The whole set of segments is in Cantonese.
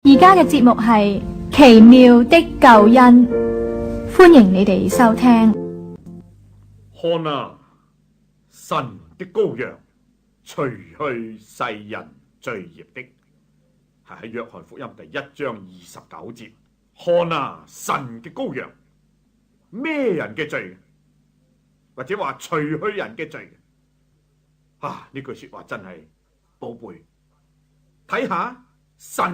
而家嘅節目係奇妙的救恩，歡迎你哋收聽。看啊，神的羔羊，除去世人罪孽的，係喺約翰福音第1章29節。看啊，神嘅羔羊，咩人嘅罪？或者話除去人嘅罪？呢句說話真係寶貝。睇下神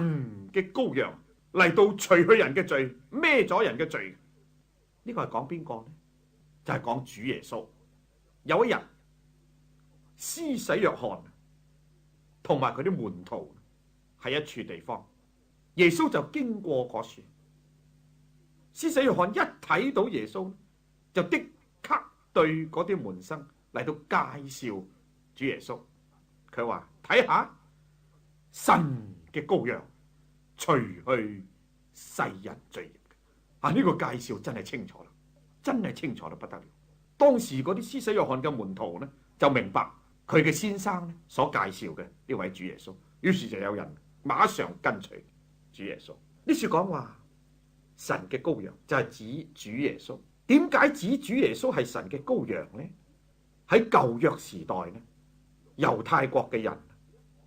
嘅羔羊嚟到除去人嘅罪，孭咗人嘅罪。呢個係講邊個呢？就係講主耶穌。有一日，施洗約翰同埋佢啲門徒喺一處地方，耶穌就經過嗰處。施洗約翰一睇到耶穌，就即刻對嗰啲門生嚟到介紹主耶穌。佢話：睇下神嘅羔羊，除去世人罪孽。呢個介紹真係清楚啦，真係清楚到不得了。當時嗰啲施洗約翰嘅門徒呢，就明白佢嘅先生所介紹嘅呢位主耶穌，於是就有人馬上跟隨主耶穌。呢處講話神嘅羔羊就係指主耶穌。點解指主耶穌係神嘅羔羊呢？喺舊約時代呢，猶太國嘅人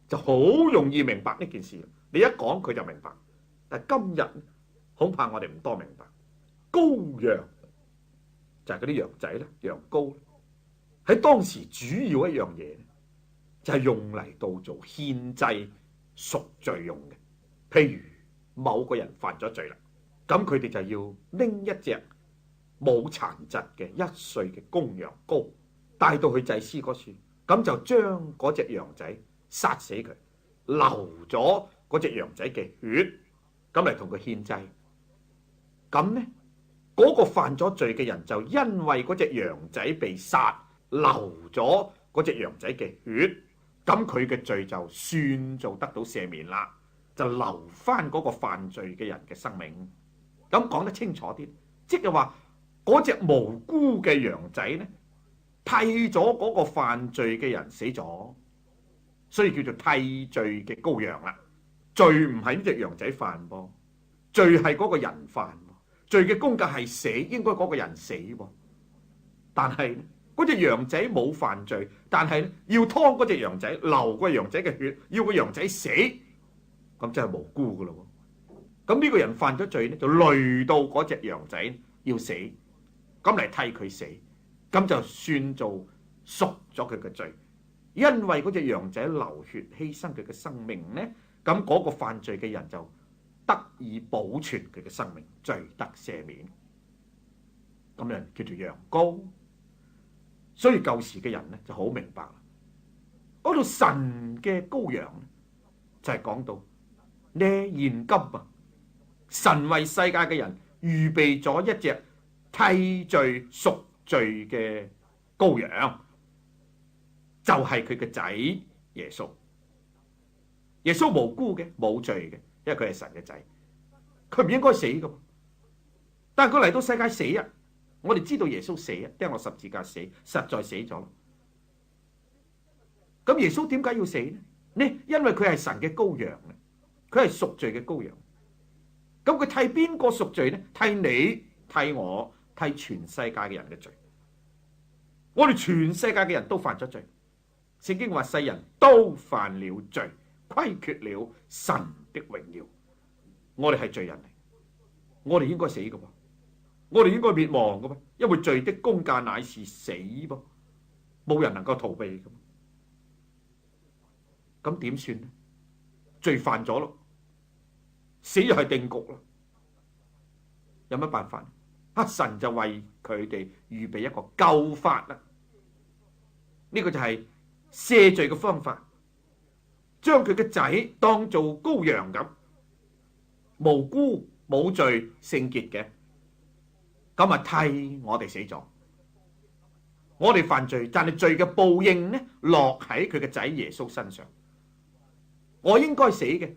就好容易明白呢件事。你一講佢就明白，但係今日恐怕我哋唔多明白。羔羊就係嗰啲羊仔啦，羊羔喺當時主要一樣嘢就係用嚟到做獻祭贖罪用嘅。譬如某個人犯咗罪啦，咁佢哋就要拎一隻冇殘疾嘅1歲嘅公羊羔帶到去祭司嗰處，咁就將嗰隻羊仔殺死佢，流咗嗰隻羊仔嘅血，咁嚟同佢獻祭。咁呢，嗰個犯咗罪嘅人就因為嗰隻羊仔被殺，流咗嗰隻羊仔嘅血，咁佢嘅罪就算做得到赦免啦，就留翻嗰個犯罪嘅人嘅生命。咁講得清楚啲，即係話嗰隻無辜嘅羊仔呢，替咗嗰個犯罪嘅人死咗，所以叫做替罪嘅羔羊啦。罪唔係呢隻羊仔犯噃，罪係嗰個人犯。罪嘅工價係死，應該嗰個人死。但係嗰隻羊仔冇犯罪，但係要劏嗰隻羊仔，流個羊仔嘅血，要個羊仔死，咁真係無辜噶咯。咁呢個人犯咗罪呢，就累到嗰隻羊仔要死，咁嚟替佢死，咁就算做贖咗佢嘅罪。因為嗰隻羊仔流血犧牲佢嘅生命呢，咁嗰個犯罪嘅人就得以保存佢嘅生命，罪得赦免。咁樣叫做羊羔。所以舊時嘅人呢就好明白啦。嗰度神嘅羔羊就係講到呢，現今神為世界嘅人預備咗一隻替罪贖罪嘅羔羊，就係佢嘅仔耶穌。耶穌無辜嘅，冇罪嘅，因為佢係神嘅仔，佢唔應該死噶。但係佢嚟到世界死啊！我哋知道耶穌死啊，釘落十字架死，實在死咗。咁耶穌點解要死呢？因為佢係神嘅羔羊，佢係贖罪嘅羔羊。咁佢替邊個贖罪呢？替你、替我、替全世界嘅人嘅罪。我哋全世界嘅人都犯咗罪。聖經話世人都犯了罪，虧缺了神的榮耀。我哋係罪人嚟，我哋應該死噶噃，我哋應該滅亡噶噃，因為罪的工價乃是死噃，冇人能夠逃避噶。咁點算呢？罪犯咗咯，死又係定局啦，有乜辦法？神就為佢哋預備一個救法啦。呢個就係赦罪嘅方法，將佢嘅仔當做羔羊咁，無辜冇罪聖潔嘅，咁啊替我哋死咗。我哋犯罪，但係罪嘅報應呢，落喺佢嘅仔耶穌身上。我應該死嘅，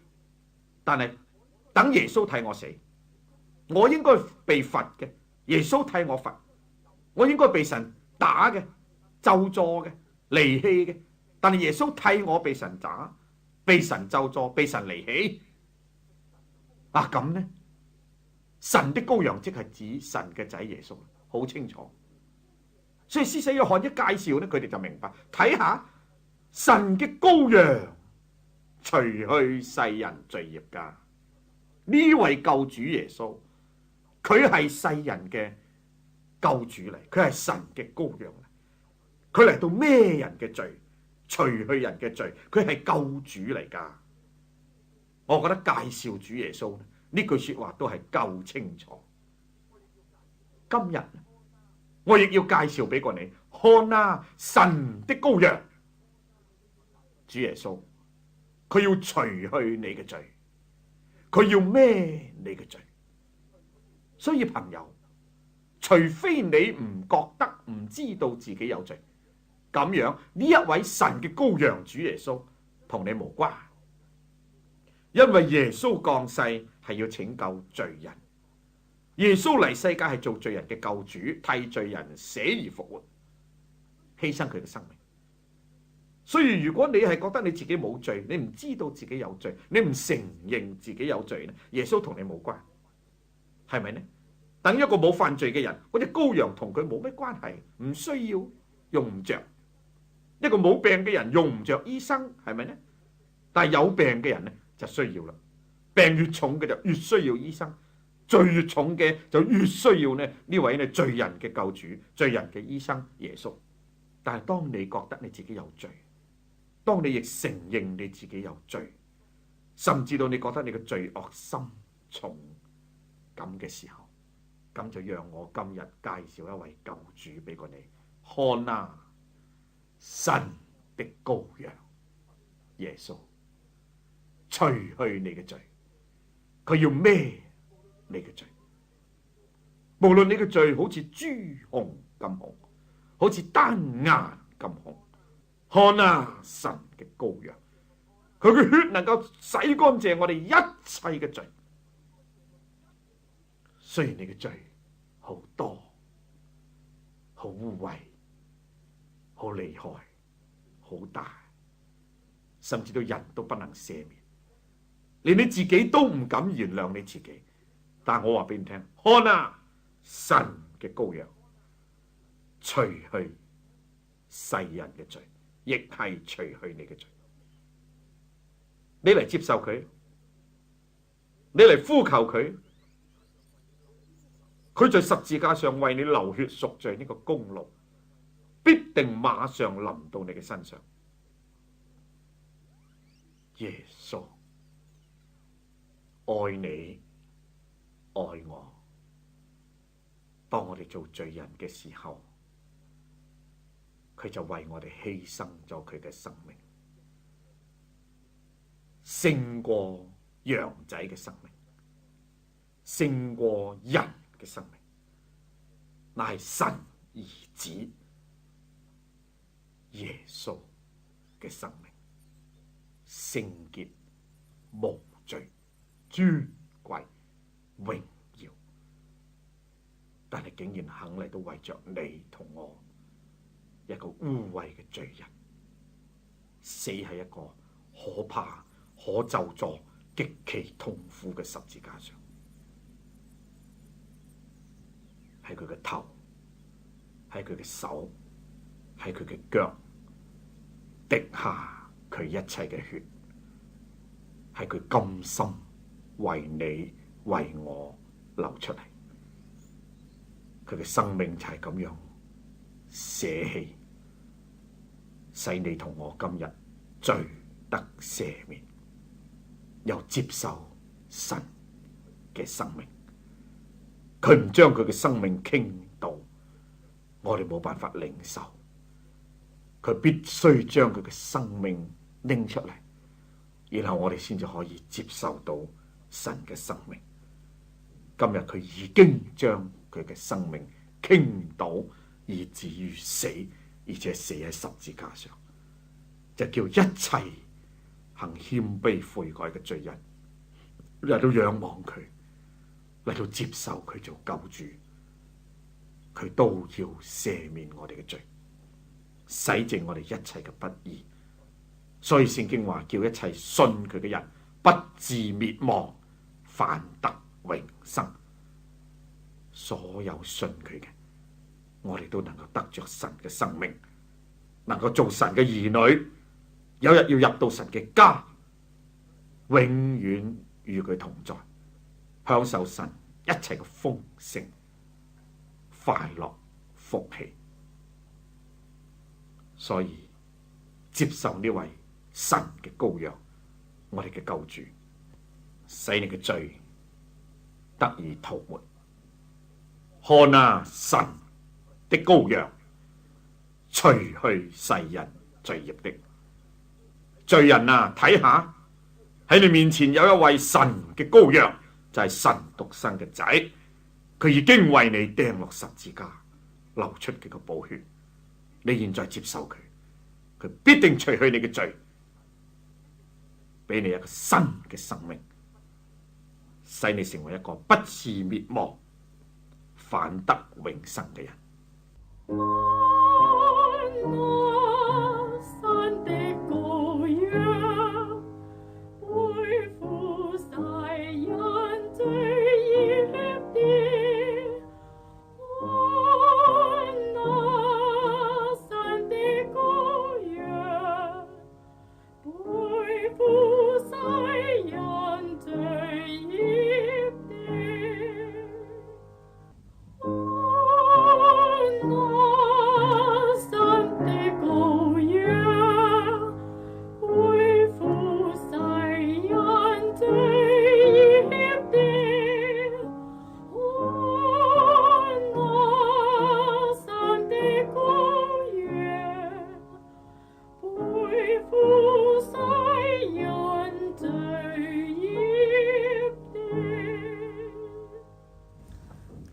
但係等耶穌替我死。我應該被罰嘅，耶穌替我罰。我應該被神打嘅、咒詛嘅、離棄嘅，但係耶穌替我被神打、被神咒詛、被神離棄。咁呢，神的羔羊即係指神嘅仔耶穌，好清楚。所以施洗約翰一介紹呢，佢哋就明白，睇下神嘅羔羊除去世人罪孽噶。呢位救主耶穌，佢係世人嘅救主嚟，佢係神嘅羔羊嚟，佢嚟到孭人嘅罪，除去人嘅罪，佢係救主嚟噶。我覺得介紹主耶穌呢句說話都係夠清楚。今日我亦要介紹俾過你，看啊，神的羔羊，主耶穌，佢要除去你嘅罪，佢要孭你嘅罪。所以朋友，除非你唔覺得、唔知道自己有罪，咁樣呢一位神嘅羔羊主耶穌同你無關。因為耶穌降世係要拯救罪人，耶穌嚟世界係做罪人嘅救主，替罪人死而復活，犧牲佢嘅生命。所以如果你係覺得你自己冇罪，你唔知道自己有罪，你唔承認自己有罪呢，耶穌同你冇關，係咪呢？等一個冇犯罪嘅人，嗰隻羔羊同佢冇咩關係，唔需要，用唔着。一個冇病嘅人用唔着醫生，係咪呢？但係有病嘅人呢，就需要啦，病越重嘅就越需要醫生，罪越重嘅就越需要呢位呢罪人嘅救主、罪人嘅醫生耶穌。但係當你覺得你自己有罪，當你亦承認你自己有罪，甚至到你覺得你嘅罪惡深重咁嘅時候，咁就讓我今日介紹一位救主俾過你，看啊，神的羔羊耶穌，除去你嘅罪，佢要孭你嘅罪。無論你嘅罪好似朱紅咁紅，好似丹顏咁紅，看啊，神嘅羔羊，佢嘅血能夠洗乾淨我哋一切嘅罪。雖然你嘅罪好多、好污穢、好厲害、好大，甚至到人都不能赦免，連你自己都唔敢原諒你自己。但我話俾你聽，看啊，神嘅羔羊，除去世人嘅罪，亦係除去你嘅罪。你嚟接受佢，你嚟呼求佢，佢在十字架上為你流血贖罪，呢個功勞必定馬上臨到你嘅身上。耶穌愛你愛我，當我哋做罪人嘅時候，佢就為我哋犧牲咗佢嘅生命，勝過羊仔嘅生命，勝過人嘅生命，乃係神兒子耶穌嘅生命，聖潔無罪、尊貴榮耀，但係竟然肯嚟到為着你同我一個污穢嘅罪人，死喺一個可怕、可咒詛、極其痛苦嘅十字架上，喺佢嘅頭，喺佢嘅手，喺佢嘅腳，滴下佢一切嘅血，係佢甘心為你為我流出嚟，佢嘅生命就係咁樣捨棄，使你同我今日罪得赦免，又接受神嘅生命。佢唔將佢嘅生命傾倒，我哋冇辦法領受。佢必須將佢嘅生命拎出嚟，然後我哋先至可以接受到神嘅生命。今日佢已經將佢嘅生命傾倒，以至於死，而且死喺十字架上，就叫一切行謙卑悔改嘅罪人嚟到仰望佢，嚟到接受佢做救主，佢都要赦免我哋嘅罪，洗淨我哋一切嘅不義。所以聖經話叫一切信佢嘅人不至滅亡，反得永生。所有信佢嘅，我哋都能夠得着神嘅生命，能夠做神嘅兒女，有日要入到神嘅家，永遠與佢同在，享受神一切嘅豐盛、快樂、福氣。所以接受呢位神嘅羔羊，我哋嘅救主，使你嘅罪得以塗抹。看啊，神的羔羊，除去世人罪孽的。罪人啊，睇下喺你面前有一位神嘅羔羊，就係神獨生嘅仔，佢已經為你釘落十字架，流出佢嘅寶血。你現在接受佢，佢必定除去你嘅罪，俾你一個新嘅生命，使你成為一個不致滅亡、反得永生嘅人。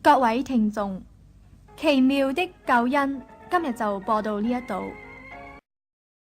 各位聽眾，奇妙的救恩今日就播到呢一度。